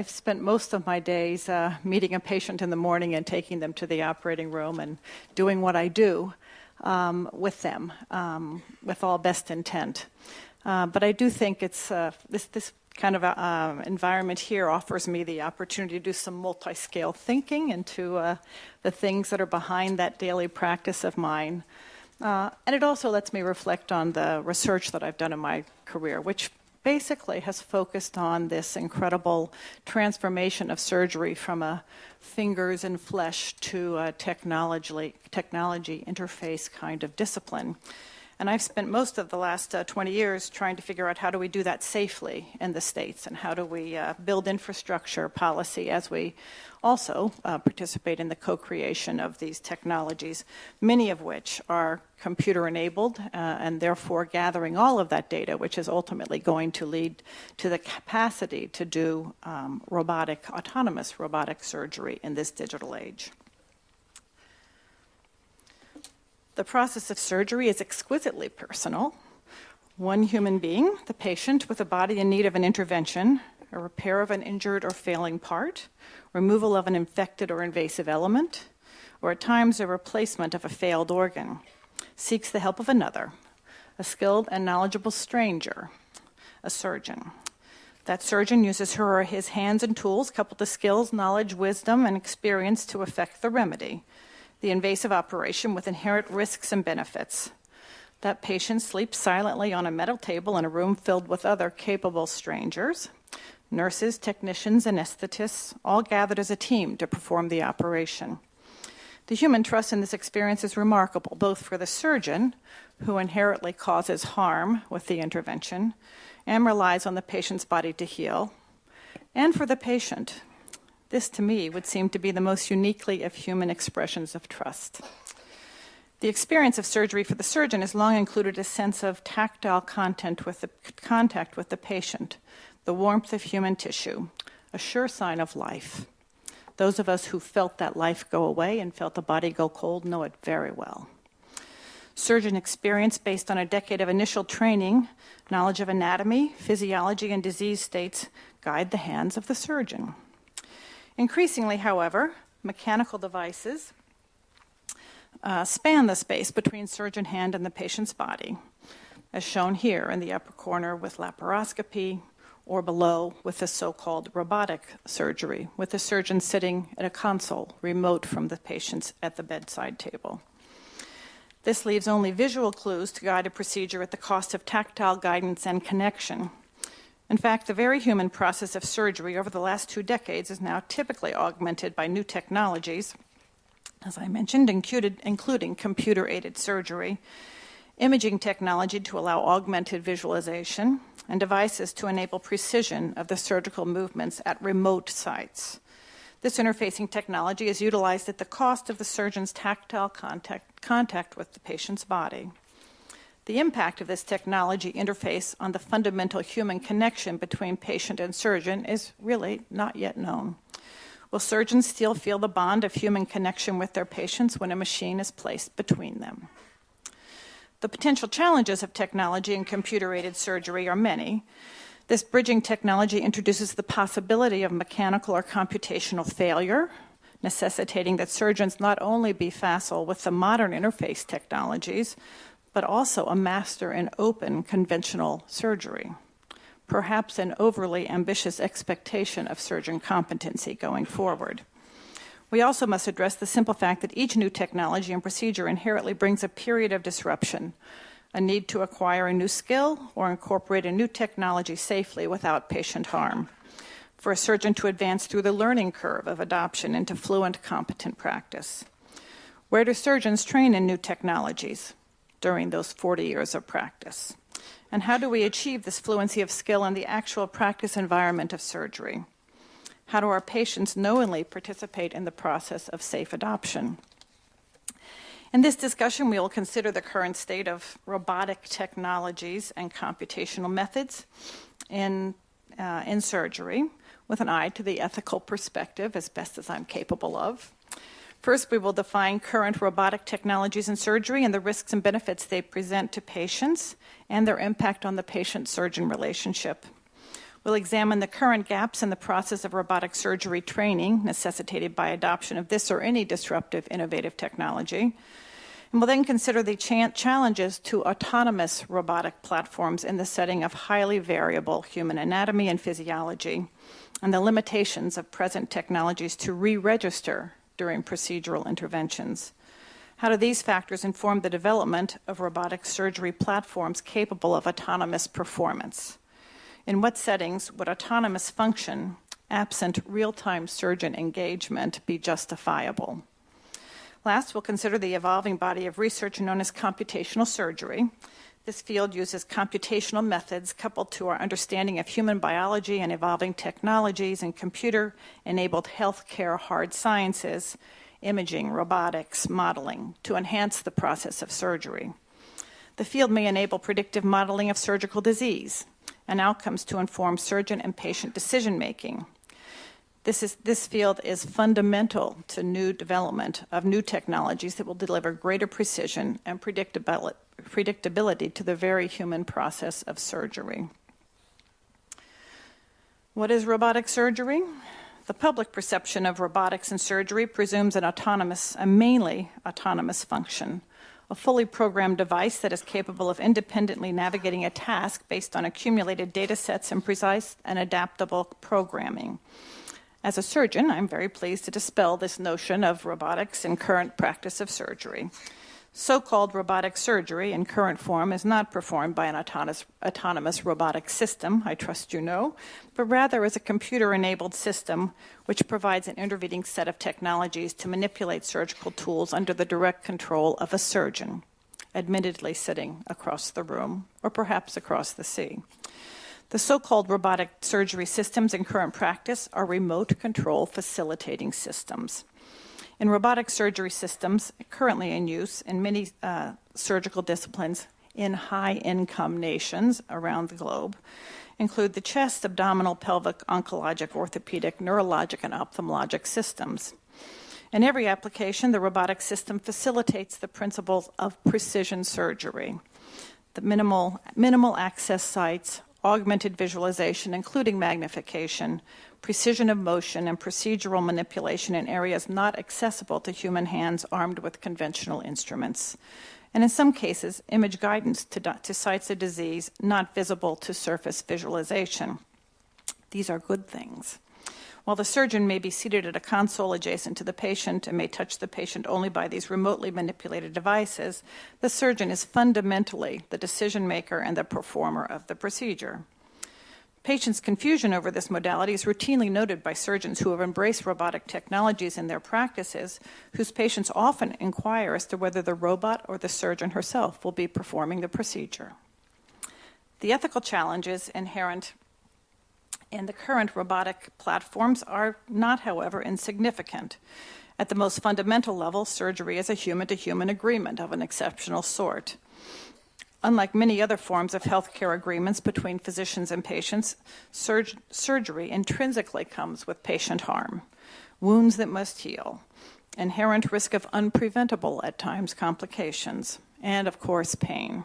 I've spent most of my days meeting a patient in the morning and taking them to the operating room and doing what I do with them, with all best intent. But I do think it's this kind of environment here offers me the opportunity to do some multiscale thinking into the things that are behind that daily practice of mine. And it also lets me reflect on the research that I've done in my career, which basically has focused on this incredible transformation of surgery from a fingers and flesh to a technology interface kind of discipline. And I've spent most of the last 20 years trying to figure out how do we do that safely in the States, and how do we build infrastructure policy as we also participate in the co-creation of these technologies, many of which are computer-enabled and therefore gathering all of that data, which is ultimately going to lead to the capacity to do autonomous robotic surgery in this digital age. The process of surgery is exquisitely personal. One human being, the patient, with a body in need of an intervention, a repair of an injured or failing part, removal of an infected or invasive element, or at times a replacement of a failed organ, seeks the help of another, a skilled and knowledgeable stranger, a surgeon. That surgeon uses her or his hands and tools, coupled with skills, knowledge, wisdom, and experience to effect the remedy, the invasive operation with inherent risks and benefits. That patient sleeps silently on a metal table in a room filled with other capable strangers, nurses, technicians, anesthetists, all gathered as a team to perform the operation. The human trust in this experience is remarkable, both for the surgeon, who inherently causes harm with the intervention and relies on the patient's body to heal, and for the patient. This, to me, would seem to be the most uniquely of human expressions of trust. The experience of surgery for the surgeon has long included a sense of tactile contact with the patient, the warmth of human tissue, a sure sign of life. Those of us who felt that life go away and felt the body go cold know it very well. Surgeon experience based on a decade of initial training, knowledge of anatomy, physiology, and disease states guide the hands of the surgeon. Increasingly, however, mechanical devices span the space between surgeon hand and the patient's body, as shown here in the upper corner with laparoscopy, or below with the so-called robotic surgery, with the surgeon sitting at a console remote from the patients at the bedside table. This leaves only visual clues to guide a procedure at the cost of tactile guidance and connection. In fact, the very human process of surgery over the last 2 decades is now typically augmented by new technologies, as I mentioned, including computer-aided surgery, imaging technology to allow augmented visualization, and devices to enable precision of the surgical movements at remote sites. This interfacing technology is utilized at the cost of the surgeon's tactile contact with the patient's body. The impact of this technology interface on the fundamental human connection between patient and surgeon is really not yet known. Will surgeons still feel the bond of human connection with their patients when a machine is placed between them? The potential challenges of technology and computer-aided surgery are many. This bridging technology introduces the possibility of mechanical or computational failure, necessitating that surgeons not only be facile with the modern interface technologies, but also a master in open conventional surgery, perhaps an overly ambitious expectation of surgeon competency going forward. We also must address the simple fact that each new technology and procedure inherently brings a period of disruption, a need to acquire a new skill or incorporate a new technology safely without patient harm, for a surgeon to advance through the learning curve of adoption into fluent, competent practice. Where do surgeons train in new technologies during those 40 years of practice? And how do we achieve this fluency of skill in the actual practice environment of surgery? How do our patients knowingly participate in the process of safe adoption? In this discussion, we will consider the current state of robotic technologies and computational methods in surgery, with an eye to the ethical perspective as best as I'm capable of. First, we will define current robotic technologies in surgery and the risks and benefits they present to patients and their impact on the patient-surgeon relationship. We'll examine the current gaps in the process of robotic surgery training necessitated by adoption of this or any disruptive, innovative technology. And we'll then consider the challenges to autonomous robotic platforms in the setting of highly variable human anatomy and physiology, and the limitations of present technologies to re-register during procedural interventions. How do these factors inform the development of robotic surgery platforms capable of autonomous performance? In what settings would autonomous function, absent real-time surgeon engagement, be justifiable? Last, we'll consider the evolving body of research known as computational surgery. This field uses computational methods coupled to our understanding of human biology and evolving technologies and computer-enabled healthcare hard sciences, imaging, robotics, modeling, to enhance the process of surgery. The field may enable predictive modeling of surgical disease and outcomes to inform surgeon and patient decision-making. This field is fundamental to new development of new technologies that will deliver greater precision and predictability to the very human process of surgery. What is robotic surgery? The public perception of robotics and surgery presumes a mainly autonomous function, a fully programmed device that is capable of independently navigating a task based on accumulated data sets and precise and adaptable programming. As a surgeon, I'm very pleased to dispel this notion of robotics in current practice of surgery. So-called robotic surgery in current form is not performed by an autonomous robotic system, I trust you know, but rather as a computer-enabled system which provides an intervening set of technologies to manipulate surgical tools under the direct control of a surgeon, admittedly sitting across the room or perhaps across the sea. The so-called robotic surgery systems in current practice are remote control facilitating systems. In robotic surgery systems currently in use in many surgical disciplines in high-income nations around the globe include the chest, abdominal, pelvic, oncologic, orthopedic, neurologic, and ophthalmologic systems. In every application, the robotic system facilitates the principles of precision surgery, the minimal access sites, augmented visualization, including magnification, precision of motion, and procedural manipulation in areas not accessible to human hands armed with conventional instruments. And in some cases, image guidance to sites of disease not visible to surface visualization. These are good things. While the surgeon may be seated at a console adjacent to the patient and may touch the patient only by these remotely manipulated devices, the surgeon is fundamentally the decision maker and the performer of the procedure. Patients' confusion over this modality is routinely noted by surgeons who have embraced robotic technologies in their practices, whose patients often inquire as to whether the robot or the surgeon herself will be performing the procedure. The ethical challenges inherent in the current robotic platforms are not, however, insignificant. At the most fundamental level, surgery is a human-to-human agreement of an exceptional sort. Unlike many other forms of healthcare agreements between physicians and patients, surgery intrinsically comes with patient harm, wounds that must heal, inherent risk of unpreventable, at times, complications, and, of course, pain.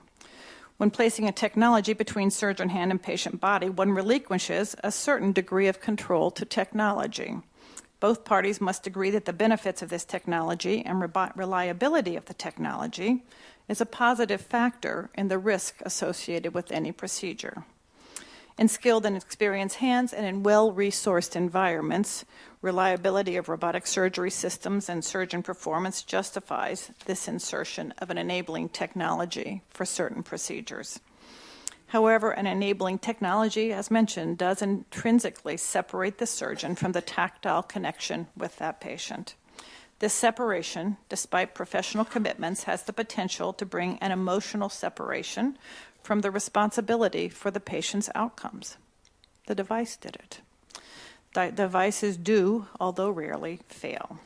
When placing a technology between surgeon hand and patient body, one relinquishes a certain degree of control to technology. Both parties must agree that the benefits of this technology and reliability of the technology is a positive factor in the risk associated with any procedure. In skilled and experienced hands and in well-resourced environments, reliability of robotic surgery systems and surgeon performance justifies this insertion of an enabling technology for certain procedures. However, an enabling technology, as mentioned, does intrinsically separate the surgeon from the tactile connection with that patient. This separation, despite professional commitments, has the potential to bring an emotional separation from the responsibility for the patient's outcomes. The device did it. Devices do, although rarely, fail.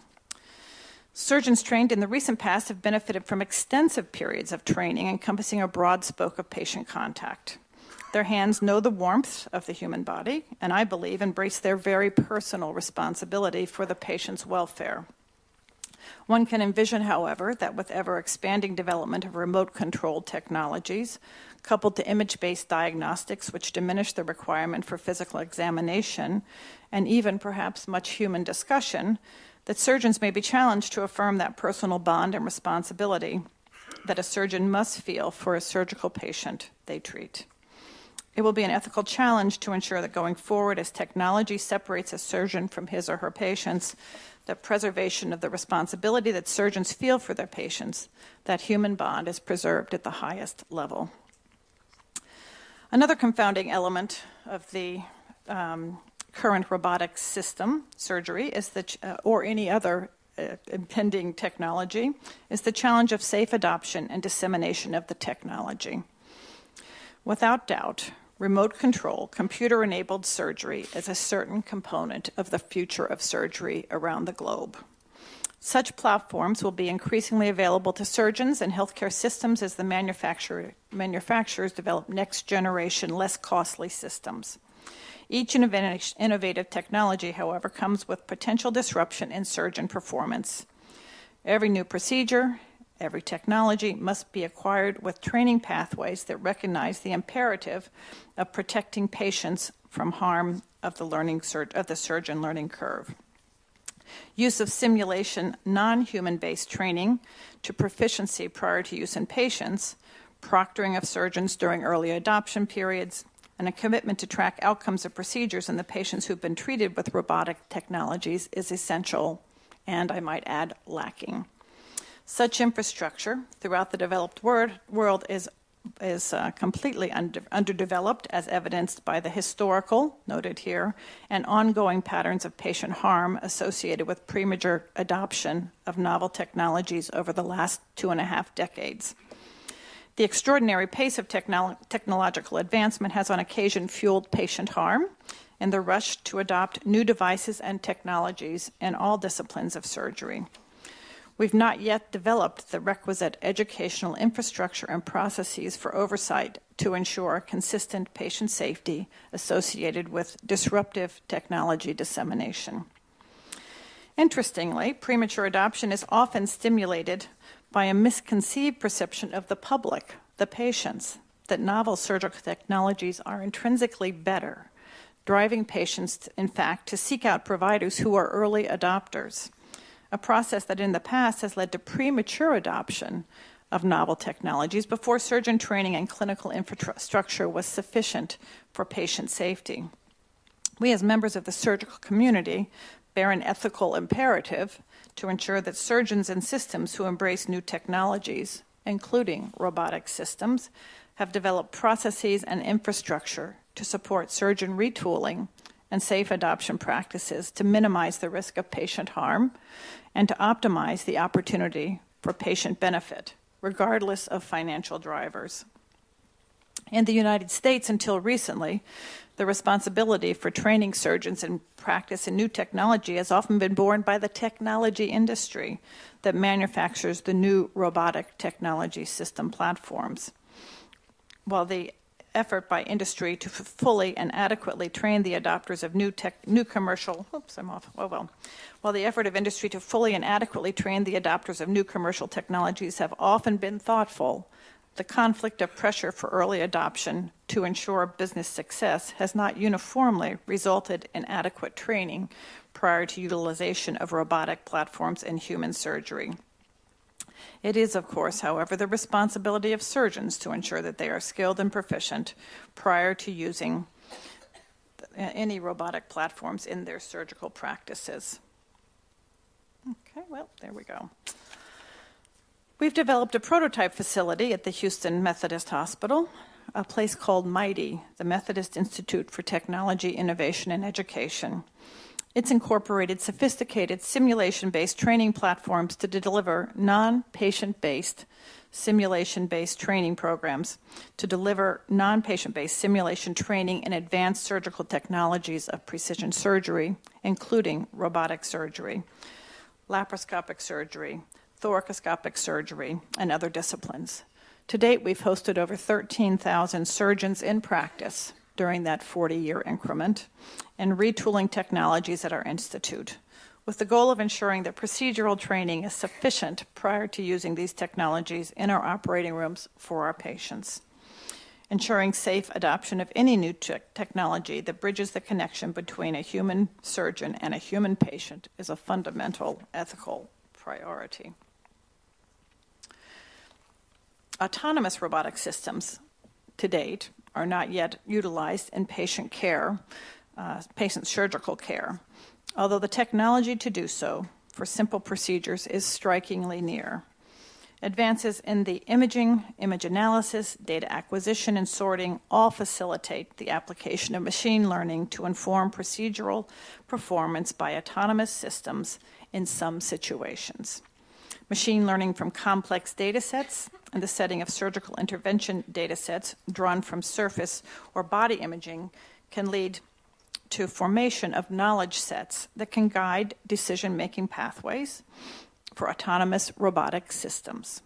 Surgeons trained in the recent past have benefited from extensive periods of training encompassing a broad scope of patient contact. Their hands know the warmth of the human body, and I believe embrace their very personal responsibility for the patient's welfare. One can envision, however, that with ever-expanding development of remote-controlled technologies, coupled to image-based diagnostics which diminish the requirement for physical examination, and even perhaps much human discussion, that surgeons may be challenged to affirm that personal bond and responsibility that a surgeon must feel for a surgical patient they treat. It will be an ethical challenge to ensure that going forward, as technology separates a surgeon from his or her patients, the preservation of the responsibility that surgeons feel for their patients, that human bond is preserved at the highest level. Another confounding element of the current robotic system, surgery, is or any other impending technology, is the challenge of safe adoption and dissemination of the technology. Without doubt, remote control, computer-enabled surgery is a certain component of the future of surgery around the globe. Such platforms will be increasingly available to surgeons and healthcare systems as the manufacturers develop next-generation, less costly systems. Each innovative technology, however, comes with potential disruption in surgeon performance. Every new procedure, every technology must be acquired with training pathways that recognize the imperative of protecting patients from harm of the surgeon learning curve. Use of simulation non-human-based training to proficiency prior to use in patients, proctoring of surgeons during early adoption periods, and a commitment to track outcomes of procedures in the patients who've been treated with robotic technologies is essential and, I might add, lacking. Such infrastructure throughout the developed world is completely underdeveloped, as evidenced by the historical, noted here, and ongoing patterns of patient harm associated with premature adoption of novel technologies over the last 2.5 decades. The extraordinary pace of technological advancement has on occasion fueled patient harm and the rush to adopt new devices and technologies in all disciplines of surgery. We've not yet developed the requisite educational infrastructure and processes for oversight to ensure consistent patient safety associated with disruptive technology dissemination. Interestingly, premature adoption is often stimulated by a misconceived perception of the public, the patients, that novel surgical technologies are intrinsically better, driving patients, in fact, to seek out providers who are early adopters, a process that in the past has led to premature adoption of novel technologies before surgeon training and clinical infrastructure was sufficient for patient safety. We, as members of the surgical community, bear an ethical imperative to ensure that surgeons and systems who embrace new technologies, including robotic systems, have developed processes and infrastructure to support surgeon retooling and safe adoption practices to minimize the risk of patient harm and to optimize the opportunity for patient benefit, regardless of financial drivers. In the United States, until recently, the responsibility for training surgeons in practice in new technology has often been borne by the technology industry that manufactures the new robotic technology system platforms. While the effort by industry to fully and adequately train the adopters of While the effort of industry to fully and adequately train the adopters of new commercial technologies have often been thoughtful, the conflict of pressure for early adoption to ensure business success has not uniformly resulted in adequate training prior to utilization of robotic platforms in human surgery. It is, of course, however, the responsibility of surgeons to ensure that they are skilled and proficient prior to using any robotic platforms in their surgical practices. Okay, well, there we go. We've developed a prototype facility at the Houston Methodist Hospital, a place called MITEI, the Methodist Institute for Technology, Innovation, and Education. It's incorporated sophisticated simulation-based training platforms to deliver non-patient-based simulation-based training programs, to deliver non-patient-based simulation training in advanced surgical technologies of precision surgery, including robotic surgery, laparoscopic surgery, thoracoscopic surgery, and other disciplines. To date, we've hosted over 13,000 surgeons in practice during that 40-year increment and retooling technologies at our institute. with the goal of ensuring that procedural training is sufficient prior to using these technologies in our operating rooms for our patients. Ensuring safe adoption of any new technology that bridges the connection between a human surgeon and a human patient is a fundamental ethical priority. Autonomous robotic systems, to date, are not yet utilized in patient care, patient surgical care, although the technology to do so for simple procedures is strikingly near. Advances in the imaging, image analysis, data acquisition, and sorting all facilitate the application of machine learning to inform procedural performance by autonomous systems in some situations. Machine learning from complex data sets and the setting of surgical intervention data sets drawn from surface or body imaging can lead to formation of knowledge sets that can guide decision-making pathways for autonomous robotic systems.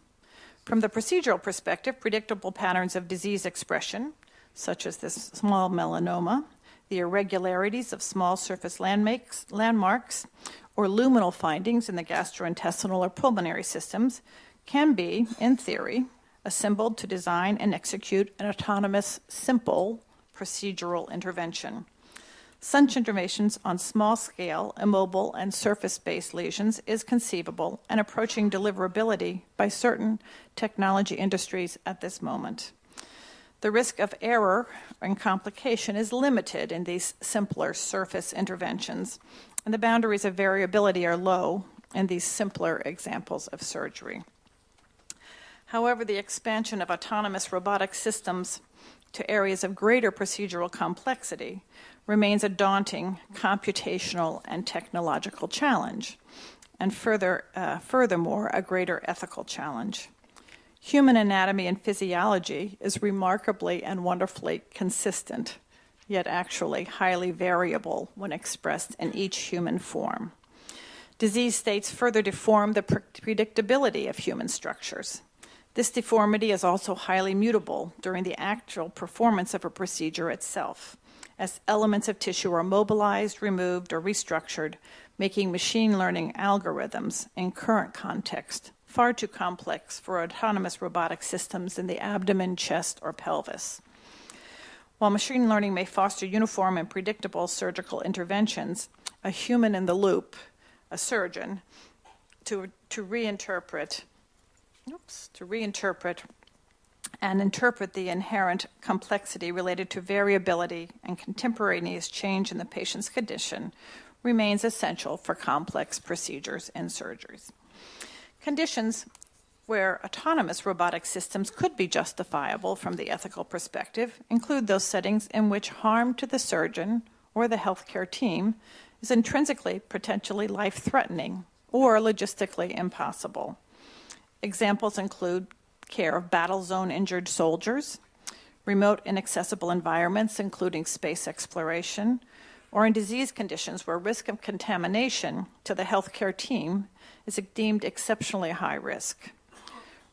From the procedural perspective, predictable patterns of disease expression, such as this small melanoma, the irregularities of small surface landmarks, or luminal findings in the gastrointestinal or pulmonary systems, can be, in theory, assembled to design and execute an autonomous, simple procedural intervention. Such interventions on small-scale, immobile, and surface-based lesions is conceivable and approaching deliverability by certain technology industries at this moment. The risk of error and complication is limited in these simpler surface interventions, and the boundaries of variability are low in these simpler examples of surgery. However, the expansion of autonomous robotic systems to areas of greater procedural complexity remains a daunting computational and technological challenge, and furthermore, a greater ethical challenge. Human anatomy and physiology is remarkably and wonderfully consistent, yet actually highly variable when expressed in each human form. Disease states further deform the predictability of human structures. This deformity is also highly mutable during the actual performance of a procedure itself, as elements of tissue are mobilized, removed, or restructured, making machine learning algorithms in current context far too complex for autonomous robotic systems in the abdomen, chest, or pelvis. While machine learning may foster uniform and predictable surgical interventions, a human in the loop, a surgeon, to reinterpret and interpret the inherent complexity related to variability and contemporaneous change in the patient's condition remains essential for complex procedures and surgeries. Conditions where autonomous robotic systems could be justifiable from the ethical perspective include those settings in which harm to the surgeon or the healthcare team is intrinsically potentially life-threatening or logistically impossible. Examples include care of battle zone injured soldiers, remote inaccessible environments including space exploration, or in disease conditions where risk of contamination to the healthcare team is deemed exceptionally high risk.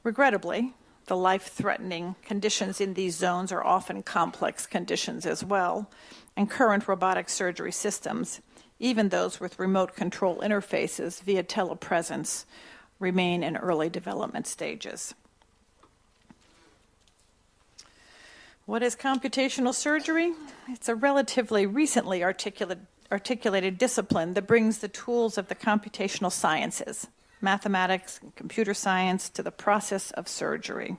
Regrettably, the life-threatening conditions in these zones are often complex conditions as well, and current robotic surgery systems, even those with remote control interfaces via telepresence, remain in early development stages. What is computational surgery? It's a relatively recently articulated discipline that brings the tools of the computational sciences, mathematics and computer science, to the process of surgery.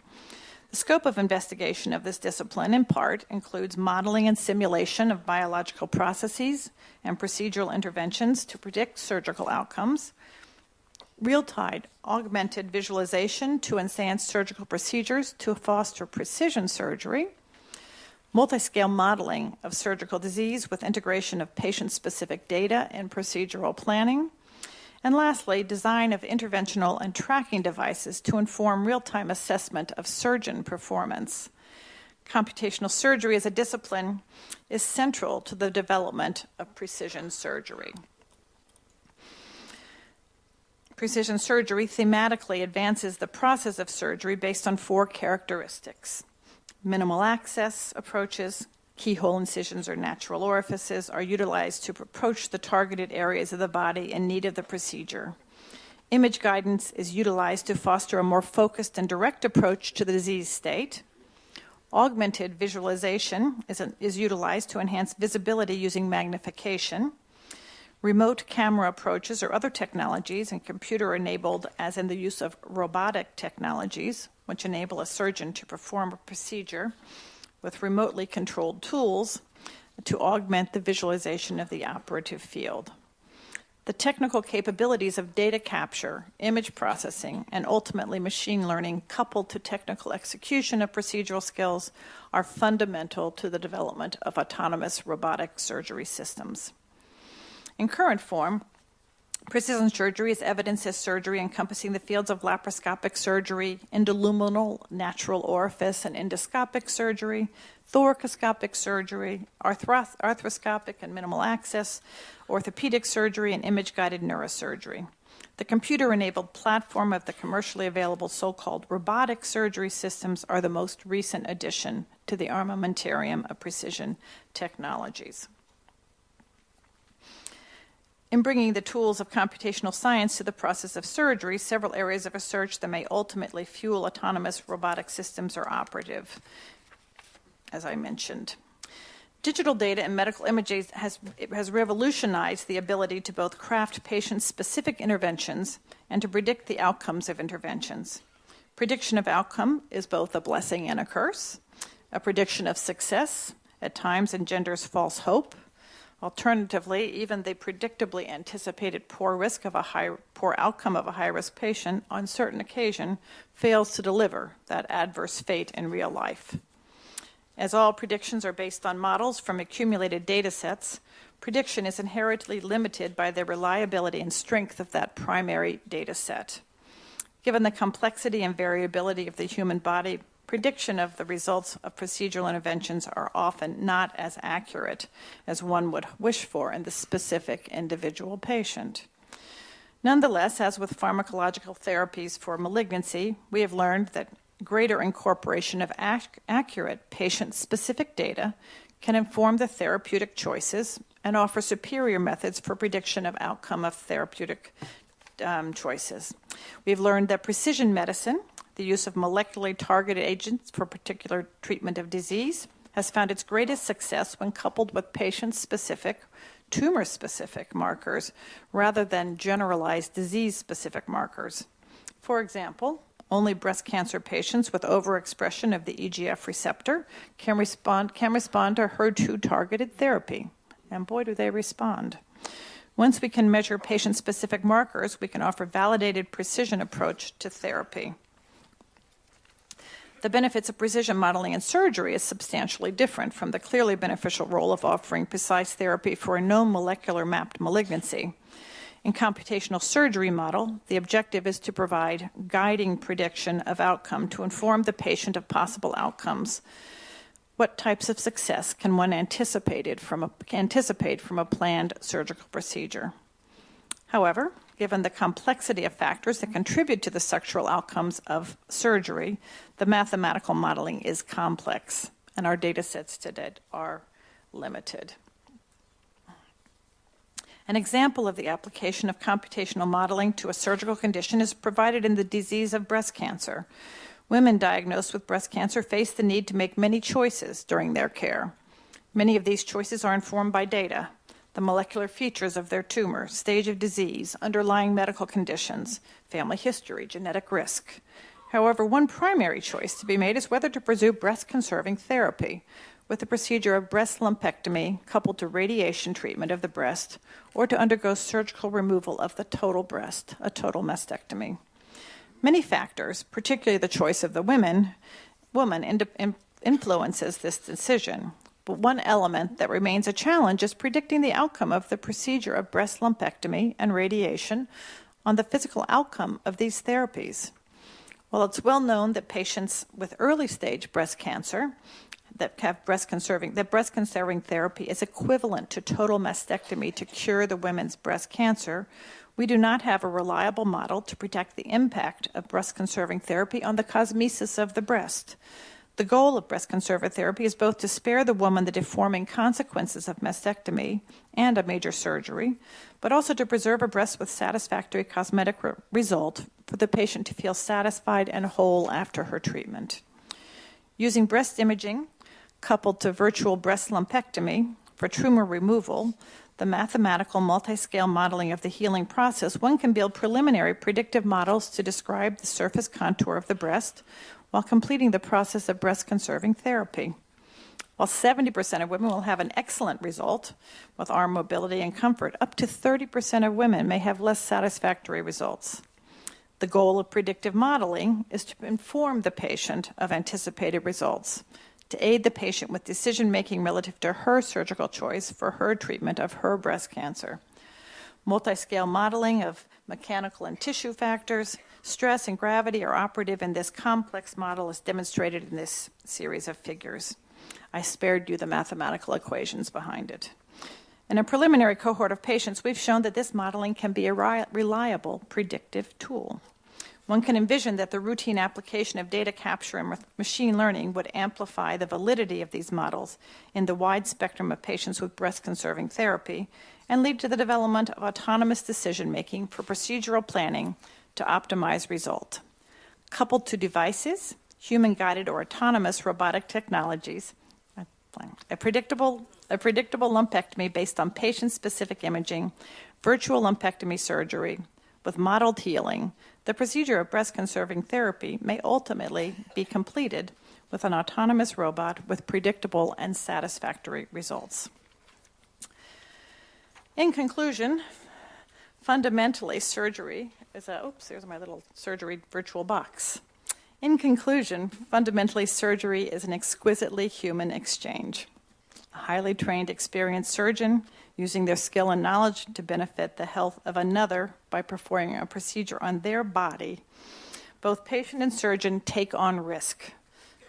The scope of investigation of this discipline, in part, includes modeling and simulation of biological processes and procedural interventions to predict surgical outcomes, real-time augmented visualization to enhance surgical procedures to foster precision surgery, multiscale modeling of surgical disease with integration of patient-specific data and procedural planning, and lastly, design of interventional and tracking devices to inform real-time assessment of surgeon performance. Computational surgery as a discipline is central to the development of precision surgery. Precision surgery thematically advances the process of surgery based on four characteristics: minimal access approaches, Keyhole incisions or natural orifices are utilized to approach the targeted areas of the body in need of the procedure. Image guidance is utilized to foster a more focused and direct approach to the disease state. Augmented visualization is utilized to enhance visibility using magnification. Remote camera approaches or other technologies and computer-enabled, as in the use of robotic technologies, which enable a surgeon to perform a procedure with remotely controlled tools to augment the visualization of the operative field. The technical capabilities of data capture, image processing, and ultimately machine learning coupled to technical execution of procedural skills are fundamental to the development of autonomous robotic surgery systems. In current form, precision surgery is evidenced as surgery encompassing the fields of laparoscopic surgery, endoluminal natural orifice and endoscopic surgery, thoracoscopic surgery, arthroscopic and minimal access, orthopedic surgery, and image-guided neurosurgery. The computer-enabled platform of the commercially available so-called robotic surgery systems are the most recent addition to the armamentarium of precision technologies. In bringing the tools of computational science to the process of surgery, several areas of research that may ultimately fuel autonomous robotic systems are operative, as I mentioned. Digital data and medical imaging has revolutionized the ability to both craft patient-specific interventions and to predict the outcomes of interventions. Prediction of outcome is both a blessing and a curse. A prediction of success at times engenders false hope. Alternatively, even the predictably anticipated poor outcome of a high-risk patient on certain occasion fails to deliver that adverse fate in real life. As all predictions are based on models from accumulated data sets, prediction is inherently limited by the reliability and strength of that primary data set. Given the complexity and variability of the human body, prediction of the results of procedural interventions are often not as accurate as one would wish for in the specific individual patient. Nonetheless, as with pharmacological therapies for malignancy, we have learned that greater incorporation of accurate patient-specific data can inform the therapeutic choices and offer superior methods for prediction of outcome of therapeutic choices. We've learned that precision medicine, the use of molecularly targeted agents for particular treatment of disease, has found its greatest success when coupled with patient-specific, tumor-specific markers rather than generalized disease-specific markers. For example, only breast cancer patients with overexpression of the EGF receptor can respond to HER2-targeted therapy. And boy, do they respond. Once we can measure patient-specific markers, we can offer validated precision approach to therapy. The benefits of precision modeling in surgery is substantially different from the clearly beneficial role of offering precise therapy for a known molecular mapped malignancy. In computational surgery model, the objective is to provide guiding prediction of outcome to inform the patient of possible outcomes. What types of success can one anticipate from a planned surgical procedure? However, given the complexity of factors that contribute to the structural outcomes of surgery, the mathematical modeling is complex, and our data sets to date are limited. An example of the application of computational modeling to a surgical condition is provided in the disease of breast cancer. Women diagnosed with breast cancer face the need to make many choices during their care. Many of these choices are informed by data, the molecular features of their tumor, stage of disease, underlying medical conditions, family history, genetic risk. However, one primary choice to be made is whether to pursue breast-conserving therapy with the procedure of breast lumpectomy coupled to radiation treatment of the breast, or to undergo surgical removal of the total breast, a total mastectomy. Many factors, particularly the choice of the woman influences this decision. But one element that remains a challenge is predicting the outcome of the procedure of breast lumpectomy and radiation on the physical outcome of these therapies. While it's well known that patients with early-stage breast cancer that have breast-conserving therapy is equivalent to total mastectomy to cure the women's breast cancer, we do not have a reliable model to predict the impact of breast-conserving therapy on the cosmesis of the breast. The goal of breast conservative therapy is both to spare the woman the deforming consequences of mastectomy and a major surgery, but also to preserve a breast with satisfactory cosmetic result for the patient to feel satisfied and whole after her treatment. Using breast imaging, coupled to virtual breast lumpectomy for tumor removal, the mathematical multiscale modeling of the healing process, one can build preliminary predictive models to describe the surface contour of the breast while completing the process of breast-conserving therapy. While 70% of women will have an excellent result with arm mobility and comfort, up to 30% of women may have less satisfactory results. The goal of predictive modeling is to inform the patient of anticipated results, to aid the patient with decision-making relative to her surgical choice for her treatment of her breast cancer. Multiscale modeling of mechanical and tissue factors, stress and gravity are operative in this complex model as demonstrated in this series of figures. I spared you the mathematical equations behind it. In a preliminary cohort of patients, we've shown that this modeling can be a reliable predictive tool. One can envision that the routine application of data capture and machine learning would amplify the validity of these models in the wide spectrum of patients with breast-conserving therapy and lead to the development of autonomous decision-making for procedural planning to optimize result. Coupled to devices, human-guided or autonomous robotic technologies, a predictable lumpectomy based on patient-specific imaging, virtual lumpectomy surgery with modeled healing, the procedure of breast-conserving therapy may ultimately be completed with an autonomous robot with predictable and satisfactory results. In conclusion, fundamentally, surgery is there's my little surgery virtual box. In conclusion, fundamentally, surgery is an exquisitely human exchange. A highly trained, experienced surgeon using their skill and knowledge to benefit the health of another by performing a procedure on their body. Both patient and surgeon take on risk.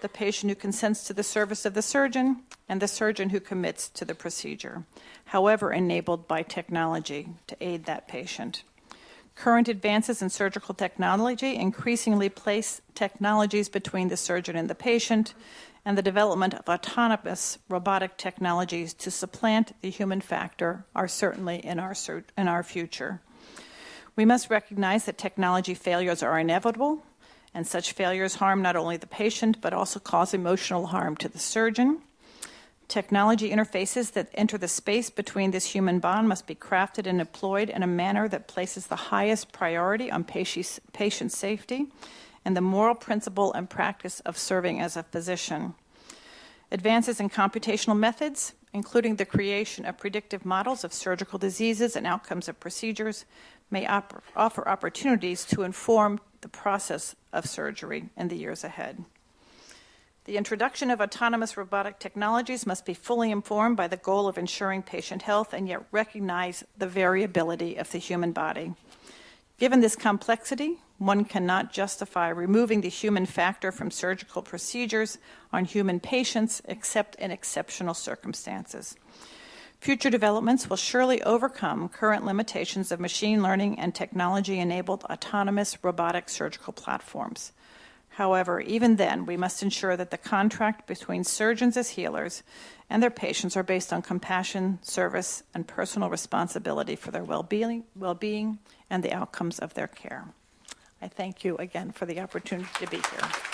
The patient who consents to the service of the surgeon and the surgeon who commits to the procedure, however enabled by technology to aid that patient. Current advances in surgical technology increasingly place technologies between the surgeon and the patient, and the development of autonomous robotic technologies to supplant the human factor are certainly in our future. We must recognize that technology failures are inevitable, and such failures harm not only the patient, but also cause emotional harm to the surgeon. Technology interfaces that enter the space between this human bond must be crafted and employed in a manner that places the highest priority on patient safety and the moral principle and practice of serving as a physician. Advances in computational methods, including the creation of predictive models of surgical diseases and outcomes of procedures, may offer opportunities to inform the process of surgery in the years ahead. The introduction of autonomous robotic technologies must be fully informed by the goal of ensuring patient health and yet recognize the variability of the human body. Given this complexity, one cannot justify removing the human factor from surgical procedures on human patients except in exceptional circumstances. Future developments will surely overcome current limitations of machine learning and technology-enabled autonomous robotic surgical platforms. However, even then, we must ensure that the contract between surgeons as healers and their patients are based on compassion, service, and personal responsibility for their well-being and the outcomes of their care. I thank you again for the opportunity to be here.